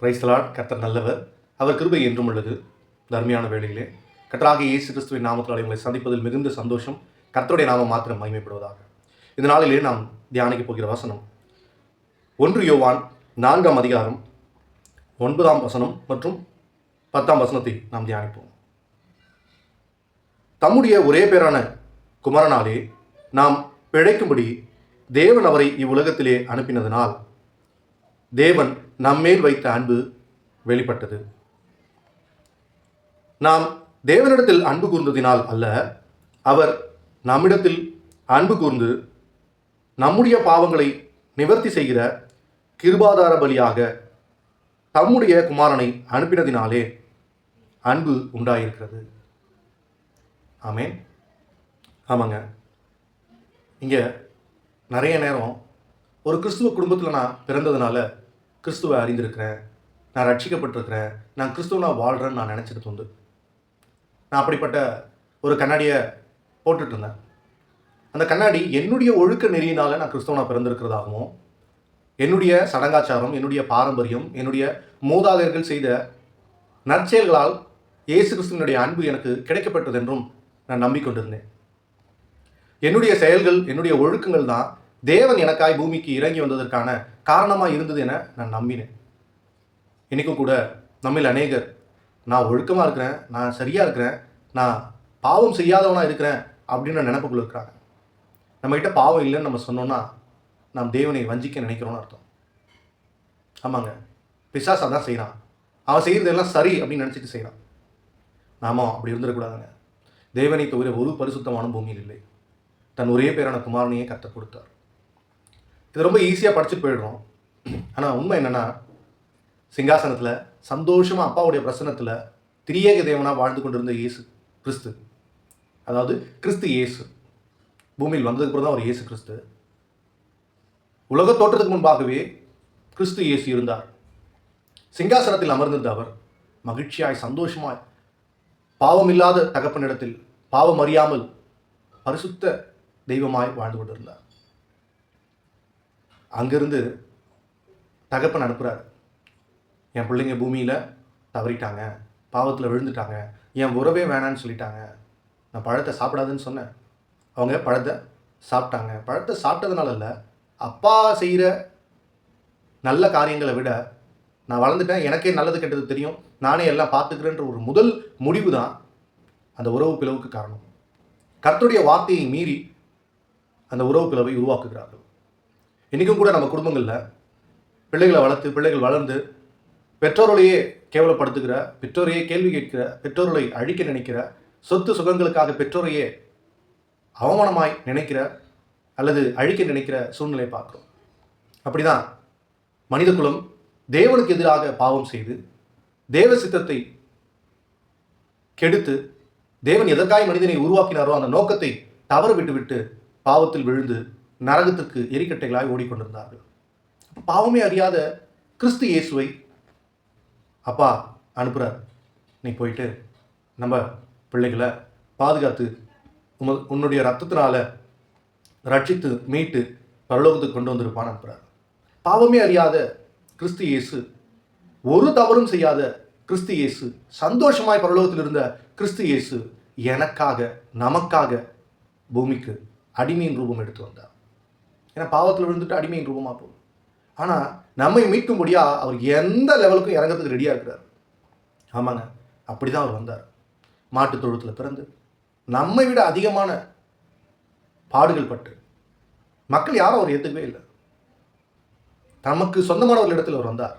Praise the Lord. கர்த்தர் நல்லவர், அவர் கிருபை என்றும் உள்ளது. தர்மியான வேளையிலே கர்த்தராகிய இயேசு கிறிஸ்துவின் நாமத்தினாலே உங்களை சந்திப்பதில் மிகுந்த சந்தோஷம். கர்த்தருடைய நாமம் மாத்திரம் மகிமைப்படுவதாக. இந்த நாளிலே நாம் தியானிக்க போகிற வசனம் 1 யோவான் 4ஆம் அதிகாரம் 9ஆம் வசனம் மற்றும் 10ஆம் வசனத்தை நாம் தியானிப்போம். தம்முடைய ஒரே பேரான குமாரனாலே நாம் பிழைக்கும்படி தேவன் அவரை இவ்வுலகத்திலே அனுப்பினதினால் தேவன் நம்மேல் வைத்த அன்பு வெளிப்பட்டது. நாம் தேவனிடத்தில் அன்பு கூர்ந்ததினால் அல்ல, அவர் நம்மிடத்தில் அன்பு கூர்ந்து நம்முடைய பாவங்களை நிவர்த்தி செய்கிற கிருபாதார பலியாக தம்முடைய குமாரனை அனுப்பினதினாலே அன்பு உண்டாயிருக்கிறது. ஆமென். ஆமாங்க. இங்கே நிறைய நேரம் ஒரு கிறிஸ்துவ குடும்பத்தில் நான் பிறந்ததுனால கிறிஸ்துவை அறிந்திருக்கிறேன், நான் ரட்சிக்கப்பட்டிருக்கிறேன், நான் கிறிஸ்துவனாக வாழ்கிறேன்னு நான் நினச்சிட்டு உண்டு. நான் அப்படிப்பட்ட ஒரு கண்ணாடியை போட்டுட்டு இருந்தேன். அந்த கண்ணாடி என்னுடைய ஒழுக்க நெறியினால் நான் கிறிஸ்துவனாக பிறந்திருக்கிறதாகவும், என்னுடைய சடங்காச்சாரம், என்னுடைய பாரம்பரியம், என்னுடைய மூதாதையர்கள் செய்த நற்செயல்களால் இயேசு கிறிஸ்துவனுடைய அன்பு எனக்கு கிடைக்கப்பட்டது என்றும் நான் நம்பிக்கொண்டிருந்தேன். என்னுடைய செயல்கள், என்னுடைய ஒழுக்கங்கள் தான் தேவன் எனக்காய் பூமிக்கு இறங்கி வந்ததற்கான காரணமாக இருந்தது என நான் நம்பினேன். இன்றைக்கும் கூட நம்மில் அநேகர் நான் ஒழுக்கமாக இருக்கிறேன், நான் சரியாக இருக்கிறேன், நான் பாவம் செய்யாதவனாக இருக்கிறேன் அப்படின்னு நினைப்புக்குள்ள இருக்கிறாங்க. நம்மகிட்ட பாவம் இல்லைன்னு நம்ம சொன்னோன்னா நாம் தேவனை வஞ்சிக்க நினைக்கிறோன்னு அர்த்தம். ஆமாங்க, பிசாசு அதான் செய்கிறான். அவன் செய்கிறதெல்லாம் சரி அப்படின்னு நினச்சிட்டு செய்கிறான். நாம அப்படி இருந்துடக்கூடாதுங்க. தேவனை தவிர ஒரு பரிசுத்தமான பூமியில் இல்லை. தன் ஒரே பேரான குமாரனையே கர்த்தர் கொடுத்தார். இது ரொம்ப ஈஸியாக படிச்சுட்டு போயிடுறோம். ஆனால் உண்மை என்னென்னா, சிங்காசனத்தில் சந்தோஷமாக அப்பாவுடைய பிரசன்னத்தில் திரியேக தேவனாக வாழ்ந்து கொண்டிருந்த இயேசு கிறிஸ்து, அதாவது கிறிஸ்து இயேசு பூமியில் வந்ததுக்கு அப்புறம் தான் ஒரு இயேசு கிறிஸ்து. உலக தோற்றத்துக்கு முன்பாகவே கிறிஸ்து இயேசு இருந்தார். சிங்காசனத்தில் அமர்ந்திருந்த அவர் மகிழ்ச்சியாய் சந்தோஷமாய் பாவமில்லாத தகப்பனிடத்தில் பாவம் அறியாமல் பரிசுத்த தெய்வமாய் வாழ்ந்து கொண்டிருந்தார். அங்கிருந்து தகப்பன் அனுப்புகிறார். என் பிள்ளைங்க பூமியில் தவறிட்டாங்க, பாவத்தில் விழுந்துட்டாங்க, என் உறவே வேணான்னு சொல்லிட்டாங்க, நான் பழத்தை சாப்பிடாதுன்னு சொன்னேன், அவங்க பழத்தை சாப்பிட்டாங்க. பழத்தை சாப்பிட்டதுனால இல்லை, அப்பா செய்கிற நல்ல காரியங்களை விட நான் வளர்ந்துட்டேன், எனக்கே நல்லது கெட்டது தெரியும், நானே எல்லாம் பார்த்துக்கிறேன்ற ஒரு முதல் முடிவு தான் அந்த உறவு பிளவுக்கு காரணம். கர்த்தருடைய வார்த்தையை மீறி அந்த உறவு பிளவை உருவாக்குகிறார்கள். இன்றைக்கும் கூட நம்ம குடும்பங்களில் பிள்ளைகளை வளர்த்து, பிள்ளைகள் வளர்ந்து பெற்றோர்களையே கேவலப்படுத்துகிற, பெற்றோரையே கேள்வி கேட்கிற, பெற்றோர்களை அழிக்க நினைக்கிற, சொத்து சுகங்களுக்காக பெற்றோரையே அவமானமாய் நினைக்கிற அல்லது அழிக்க நினைக்கிற சூழ்நிலையை பார்க்குறோம். அப்படி தான் மனித குலம் தேவனுக்கு எதிராக பாவம் செய்து தேவ சித்தத்தை கெடுத்து, தேவன் எதற்காய் மனிதனை உருவாக்கினாரோ அந்த நோக்கத்தை தவற விட்டுவிட்டு பாவத்தில் விழுந்து நரகத்திற்கு எரிக்கட்டைகளாய் ஓடிக்கொண்டிருந்தார்கள். பாவமே அறியாத கிறிஸ்து இயேசுவை அப்பா அனுப்புகிறார். நீ போயிட்டு நம்ம பிள்ளைகளை பாதுகாத்து உன்னுடைய ரத்தத்தினால ரட்சித்து மீட்டு பரலோகத்துக்கு கொண்டு வந்திருப்பான்னு அனுப்புகிறார். பாவமே அறியாத கிறிஸ்து இயேசு, ஒரு தவறும் செய்யாத கிறிஸ்து இயேசு, சந்தோஷமாய் பரலோகத்தில் இருந்த கிறிஸ்து இயேசு எனக்காக, நமக்காக பூமிக்கு அடிமையின் ரூபம் எடுத்து வந்தார். ஏன்னா பாவத்தில் விழுந்துட்டு அடிமையின் ரூபமாக போகும். ஆனால் நம்மை மீட்கும்படியாக அவர் எந்த லெவலுக்கும் இறங்கிறதுக்கு ரெடியாக இருக்கிறார். ஆமாங்க, அப்படி தான் அவர் வந்தார். மாட்டு தொழுத்தில் பிறந்து நம்மை விட அதிகமான பாடுகள் பட்டு மக்கள் யாரும் அவர் ஏற்றுக்கவே இல்லை. நமக்கு சொந்தமான ஒரு இடத்துல அவர் வந்தார்.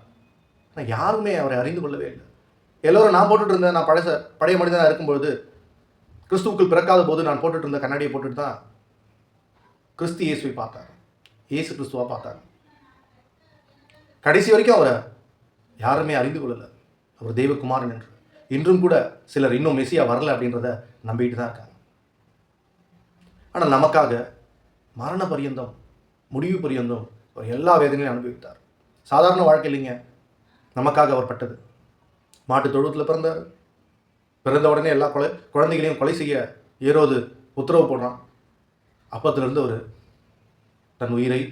ஆனால் யாருமே அவரை அறிந்து கொள்ளவே இல்லை. எல்லோரும் நான் போட்டுட்டு இருந்தேன், நான் பழைய மனிதனாக இருக்கும்பொழுது, கிறிஸ்துவுக்குள் பிறக்காத போது நான் போட்டுட்டு இருந்த கண்ணாடியை போட்டுட்டு தான் கிறிஸ்து இயேசுவை பார்த்தார், இயேசு கிறிஸ்துவாக பார்த்தார். கடைசி வரைக்கும் அவரை யாருமே அறிந்து கொள்ளலை, அவர் தெய்வகுமாரன் என்று. இன்றும் கூட சிலர் இன்னும் மெசியா வரலை அப்படின்றத நம்பிட்டு தான் இருக்காங்க. ஆனால் நமக்காக மரண பரியந்தம், முடிவு பரியந்தம் அவர் எல்லா வேதனையும் அனுபவித்தார். சாதாரண வாழ்க்கை இல்லைங்க, நமக்காக அவர் பட்டது. மாட்டு தொழுவத்தில் பிறந்தார். பிறந்த உடனே எல்லா குழந்தைகளையும் கொலை செய்ய ஏரோது உத்தரவு போடுறான். அப்பத்திலிருந்து அவர் தன் உயிரை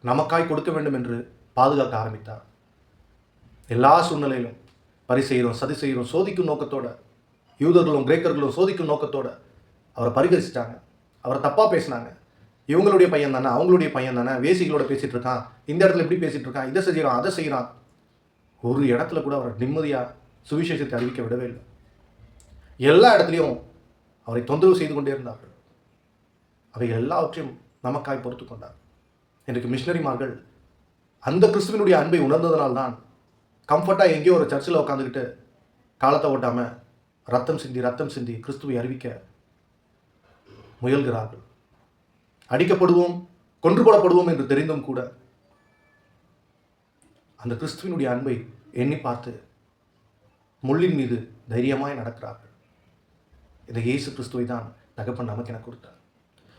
நமக்காய் கொடுக்க வேண்டும் என்று பாதுகாக்க ஆரம்பித்தார். எல்லா சூழ்நிலையிலும் பரிசெய்கிறோம், சதி செய்கிறோம், சோதிக்கும் நோக்கத்தோட, யூதர்களும் கிரேக்கர்களும் சோதிக்கும் நோக்கத்தோட அவரை பரிகரிச்சிட்டாங்க, அவரை தப்பாக பேசினாங்க. இவங்களுடைய பையன் தானே, அவங்களுடைய பையன் தானே, வேசிகளோட பேசிகிட்டு இருக்கான், இந்த இடத்துல எப்படி பேசிகிட்டு இருக்கான், இதை செய்கிறான், அதை செய்கிறான். ஒரு இடத்துல கூட அவரை நிம்மதியாக சுவிசேஷத்தை அறிவிக்க விடவே இல்லை. எல்லா இடத்துலையும் அவரை தொந்தரவு செய்து கொண்டே இருந்தார்கள். அவை எல்லாவற்றையும் நமக்காய் பொறுத்து கொண்டார். இன்றைக்கு மிஷினரிமார்கள் அந்த கிறிஸ்துவனுடைய அன்பை உணர்ந்ததனால்தான் கம்ஃபர்ட்டாக எங்கேயோ ஒரு சர்ச்சில் உட்காந்துக்கிட்டு காலத்தை ஓட்டாமல் ரத்தம் சிந்தி கிறிஸ்துவை அறிவிக்க முயல்கிறார்கள். அடிக்கப்படுவோம், கொன்று போடப்படுவோம் என்று தெரிந்தும் கூட அந்த கிறிஸ்துவனுடைய அன்பை எண்ணி பார்த்து முள்ளின் மீது தைரியமாய் நடக்கிறார்கள். இந்த இயேசு கிறிஸ்துவை தான் தகப்பன் நமக்கு என கொடுத்தார்.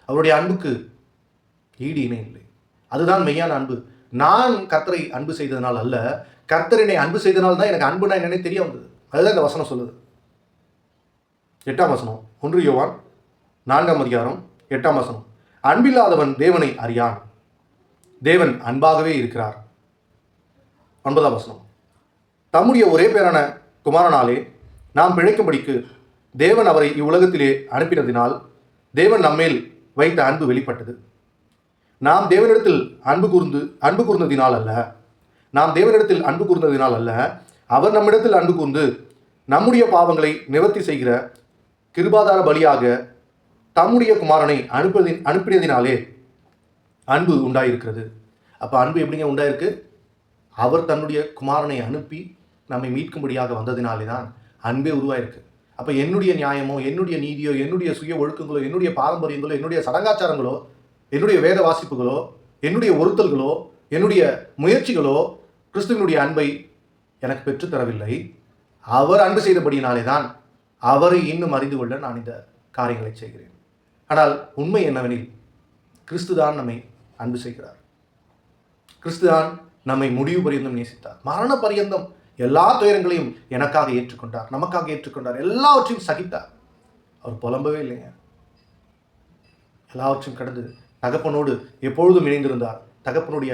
அவருடைய அன்புக்கு ஈடு இணை இல்லை. அதுதான் மெய்யான அன்பு. நான் கர்த்தரை அன்பு செய்ததனால் அல்ல, கர்த்தர் என்னை அன்பு செய்தனால் தான் எனக்கு அன்புனா என்னன்னே தெரிய வந்தது. அதுதான் இந்த வசனம் சொல்லுது. 8ஆம் வசனம், 1 யோவான் 4ஆம் அதிகாரம் 8ஆம் வசனம். அன்பில்லாதவன் தேவனை அறியான், தேவன் அன்பாகவே இருக்கிறார். 9ஆம் வசனம். தம்முடைய ஒரே பேரான குமாரனாலே நாம் பிழைக்கும்படிக்கு தேவன் அவரை இவ்வுலகத்திலே அனுப்பினதினால் தேவன் நம்மேல் வைத்த அன்பு வெளிப்பட்டது. நாம் தேவனிடத்தில் அன்பு கூர்ந்ததினால் அல்ல, அவர் நம்மிடத்தில் அன்பு கூர்ந்து நம்முடைய பாவங்களை நிவர்த்தி செய்கிற கிருபாதார பலியாக தம்முடைய குமாரனை அனுப்பினதினாலே அன்பு உண்டாயிருக்கிறது. அப்போ அன்பு எப்படிங்க உண்டாயிருக்கு? அவர் தன்னுடைய குமாரனை அனுப்பி நம்மை மீட்கும்படியாக வந்ததினாலே தான் அன்பே உருவாயிருக்கு. அப்போ என்னுடைய நியாயமோ, என்னுடைய நீதியோ, என்னுடைய சுய ஒழுக்கங்களோ, என்னுடைய பாரம்பரியங்களோ, என்னுடைய சடங்காச்சாரங்களோ, என்னுடைய வேத வாசிப்புகளோ, என்னுடைய ஒருத்தல்களோ, என்னுடைய முயற்சிகளோ கிறிஸ்துவனுடைய அன்பை எனக்கு பெற்றுத்தரவில்லை. அவர் அன்பு செய்தபடியினாலே தான் அவரை இன்னும் அறிந்து கொள்ள நான் இந்த காரியங்களை செய்கிறேன். ஆனால் உண்மை என்னவெனில் கிறிஸ்துதான் நம்மை அன்பு செய்கிறார். கிறிஸ்துதான் நம்மை முடிவு பரியந்தம் நேசித்தார். மரண பரியந்தம் எல்லா துயரங்களையும் எனக்காக ஏற்றுக்கொண்டார், நமக்காக ஏற்றுக்கொண்டார், எல்லாவற்றையும் சகித்தார். அவர் புலம்பவே இல்லைங்க. எல்லாவற்றையும் கடந்து தகப்பனோடு எப்பொழுதும் இணைந்திருந்தார். தகப்பனுடைய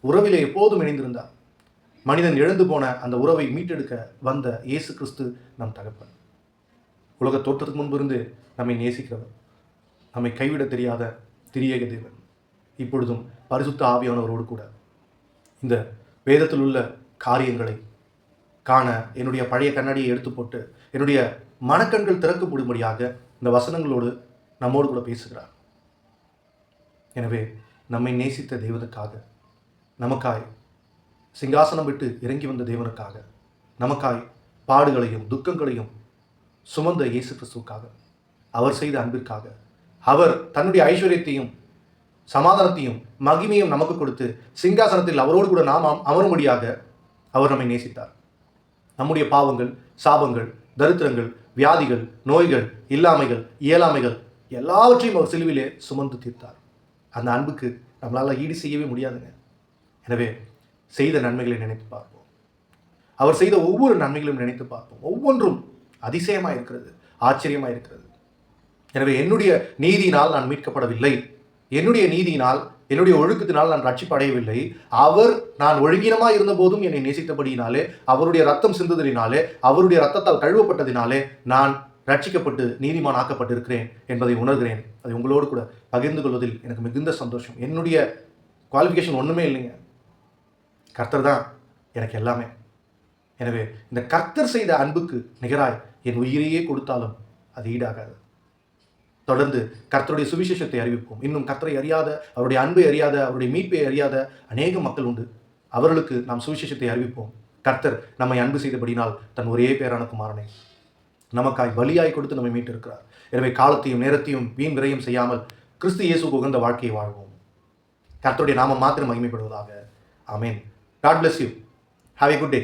உறவிலே எப்போதும் இணைந்திருந்தார். மனிதன் இழந்து போன அந்த உறவை மீட்டெடுக்க வந்த இயேசு கிறிஸ்து நம் தகப்பன். உலக தோற்றத்துக்கு முன்பு இருந்து நம்மை நேசிக்கிறவர், நம்மை கைவிட தெரியாத திரியேக தேவன். இப்பொழுதும் பரிசுத்த ஆவியானவரோடு கூட இந்த வேதத்தில் உள்ள காரியங்களை காண என்னுடைய பழைய கண்ணாடியை எடுத்து போட்டு என்னுடைய மனக்கண்கள் திறக்கப்படும்படியாக இந்த வசனங்களோடு நம்மோடு கூட பேசுகிறார். எனவே நம்மை நேசித்த தேவனுக்காக, நமக்காய் சிங்காசனம் விட்டு இறங்கி வந்த தேவனுக்காக, நமக்காய் பாடுகளையும் துக்கங்களையும் சுமந்த இயேசு கிறிஸ்துவுக்காக, அவர் செய்த அன்பிற்காக, அவர் தன்னுடைய ஐஸ்வர்யத்தையும் சமாதானத்தையும் மகிமையும் நமக்கு கொடுத்து சிங்காசனத்தில் அவரோடு கூட நாம் அமரும்படியாக அவர் நம்மை நேசித்தார். நம்முடைய பாவங்கள், சாபங்கள், தரித்திரங்கள், வியாதிகள், நோய்கள், இல்லாமைகள், இயலாமைகள் எல்லாவற்றையும் அவர் சிலுவிலே சுமந்து தீர்த்தார். அந்த அன்புக்கு நம்மளால் ஈடு செய்யவே முடியாதுங்க. எனவே செய்த நன்மைகளை நினைத்து பார்ப்போம். அவர் செய்த ஒவ்வொரு நன்மைகளையும் நினைத்து பார்ப்போம். ஒவ்வொன்றும் அதிசயமாக இருக்கிறது, ஆச்சரியமாக இருக்கிறது. எனவே என்னுடைய நீதியினால் நான் மீட்கப்படவில்லை, என்னுடைய நீதியினால், என்னுடைய ஒழுக்கத்தினால் நான் ரட்சிப்பு அடையவில்லை. அவர் நான் ஒழுங்கினமாக இருந்த போதும் என்னை நேசித்தபடியினாலே, அவருடைய ரத்தம் சிந்துதலினாலே, அவருடைய ரத்தத்தால் கழுவப்பட்டதினாலே நான் ரட்சிக்கப்பட்டு நீதிமான் ஆக்கப்பட்டிருக்கிறேன் என்பதை உணர்கிறேன். அதை உங்களோடு கூட பகிர்ந்து கொள்வதில் எனக்கு மிகுந்த சந்தோஷம். என்னுடைய குவாலிஃபிகேஷன் ஒன்றுமே இல்லைங்க, கர்த்தர் தான் எனக்கு எல்லாமே. எனவே இந்த கர்த்தர் செய்த அன்புக்கு நிகராய் என் உயிரையே கொடுத்தாலும் அது ஈடாகாது. தொடர்ந்து கர்த்தருடைய சுவிசேஷத்தை அறிவிப்போம். இன்னும் கர்த்தரை அறியாத, அவருடைய அன்பை அறியாத, அவருடைய மீட்பை அறியாத அநேக மக்கள் உண்டு. அவர்களுக்கு நாம் சுவிசேஷத்தை அறிவிப்போம். கர்த்தர் நம்மை அன்பு செய்தபடினால் தன் ஒரே பேரான குமாரனை நமக்காய் பலியாய் கொடுத்து நம்மை மீட்டிருக்கிறார். எனவே காலத்தையும் நேரத்தையும் வீண் விரயம் செய்யாமல் கிறிஸ்து இயேசுவுக்கு உகந்த வாழ்க்கையை வாழ்வோம். கர்த்தருடைய நாமம் மாத்திரம் மகிமைப்படுவதாக. ஆமென். God bless you. Have a good day.